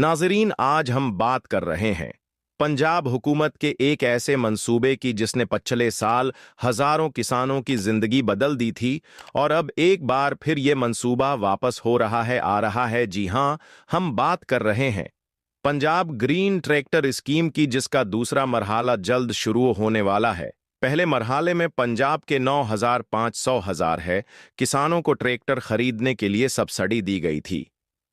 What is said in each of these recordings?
नाज़रीन, आज हम बात कर रहे हैं पंजाब हुकूमत के एक ऐसे मंसूबे की जिसने पिछले साल हजारों किसानों की जिंदगी बदल दी थी और अब एक बार फिर ये मंसूबा वापस हो रहा है, आ रहा है। जी हां, हम बात कर रहे हैं पंजाब ग्रीन ट्रैक्टर स्कीम की, जिसका दूसरा मरहाला जल्द शुरू होने वाला है। पहले मरहाले में पंजाब के 9,500 है किसानों को ट्रैक्टर खरीदने के लिए सब्सिडी दी गई थी।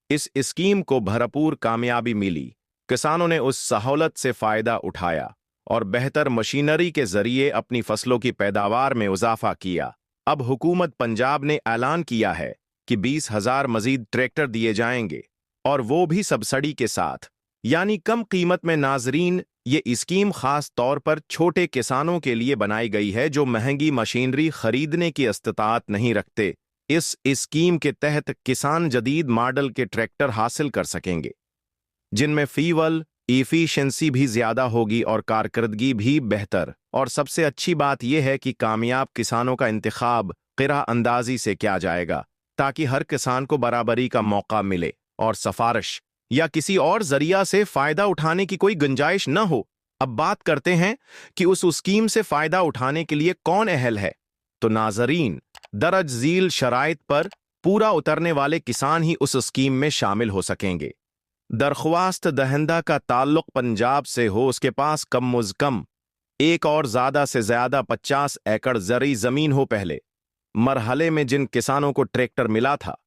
इस स्कीम को भरपूर कामयाबी मिली। किसानों ने उस सहूलत से फायदा उठाया और बेहतर मशीनरी के जरिए अपनी फसलों की पैदावार में इजाफा किया। अब हुकूमत पंजाब ने ऐलान किया है कि 20,000 मजीद ट्रैक्टर दिए जाएंगे, और वो भी सब्सिडी के साथ, यानी कम कीमत में। नाजरीन, ये स्कीम खास तौर पर छोटे किसानों के लिए बनाई गई है जो महंगी मशीनरी खरीदने की इस्तात नहीं रखते। इस स्कीम के तहत किसान जदीद मॉडल के ट्रैक्टर हासिल कर सकेंगे, जिनमें फ्यूल एफिशिएंसी भी ज्यादा होगी और कारकर्दगी भी बेहतर। और सबसे अच्छी बात यह है कि कामयाब किसानों का इंतखाब क़िरा अंदाजी से किया जाएगा, ताकि हर किसान को बराबरी का मौका मिले और सिफारिश या किसी और जरिया से फायदा उठाने की कोई गुंजाइश न हो। अब बात करते हैं कि उस स्कीम से फायदा उठाने के लिए कौन अहल है। तो नाजरीन, दरज झील शराइत पर पूरा उतरने वाले किसान ही उस स्कीम में शामिल हो सकेंगे। दरख्वास्त दहिंदा का ताल्लुक पंजाब से हो, उसके पास कम अज कम एक और ज्यादा से ज्यादा 50 एकड़ ज़री जमीन हो। पहले मरहले में जिन किसानों को ट्रैक्टर मिला था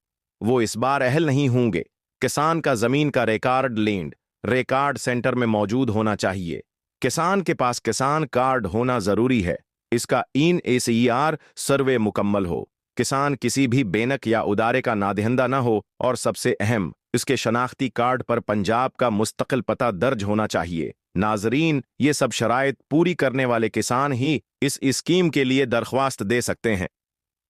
वो इस बार अहल नहीं होंगे। किसान का जमीन का रिकॉर्ड लैंड रिकॉर्ड सेंटर में मौजूद होना चाहिए। किसान के पास किसान कार्ड होना जरूरी है। इसका इन ACER सर्वे मुकम्मल हो। किसान किसी भी बेनक या उदारे का नादहिंदा न हो, और सबसे अहम, इसके शनाख्ती कार्ड पर पंजाब का मुस्तकिल पता दर्ज होना चाहिए। नाजरीन, ये सब शराइत पूरी करने वाले किसान ही इस स्कीम के लिए दरख्वास्त दे सकते हैं।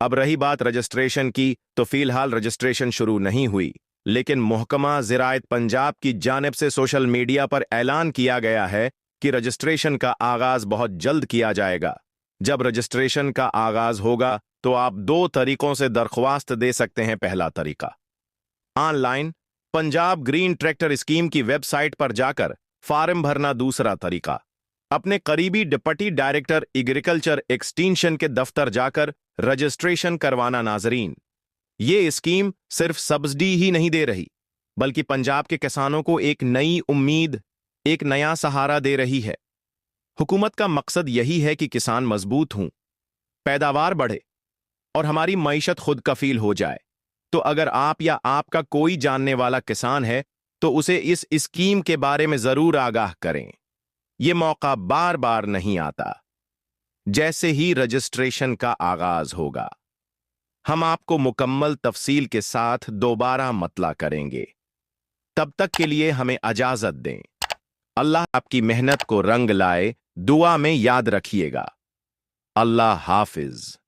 अब रही बात रजिस्ट्रेशन की, तो फिलहाल रजिस्ट्रेशन शुरू नहीं हुई, लेकिन महकमा ज़राअत पंजाब की जानिब से सोशल मीडिया पर ऐलान किया गया है कि रजिस्ट्रेशन का आगाज बहुत जल्द किया जाएगा। जब रजिस्ट्रेशन का आगाज होगा तो आप 2 तरीकों से दरख्वास्त दे सकते हैं। पहला तरीका, online Punjab green tractor scheme की वेबसाइट पर जाकर फॉर्म भरना। दूसरा तरीका, अपने करीबी डिप्टी डायरेक्टर एग्रीकल्चर एक्सटेंशन के दफ्तर जाकर रजिस्ट्रेशन करवाना। नाजरीन, ये स्कीम सिर्फ सब्सिडी ही नहीं दे रही, बल्कि पंजाब के किसानों को एक नई उम्मीद, एक नया सहारा दे रही है। हुकूमत का मकसद यही है कि किसान मजबूत हों, पैदावार बढ़े और हमारी मईशत खुद कफील हो जाए। तो अगर आप या आपका कोई जानने वाला किसान है तो उसे इस स्कीम के बारे में जरूर आगाह करें। यह मौका बार बार नहीं आता। जैसे ही रजिस्ट्रेशन का आगाज होगा, हम आपको मुकम्मल तफसील के साथ दोबारा मतला करेंगे। तब तक के लिए हमें इजाजत दें। अल्लाह आपकी मेहनत को रंग लाए। दुआ में याद रखिएगा। अल्लाह हाफिज।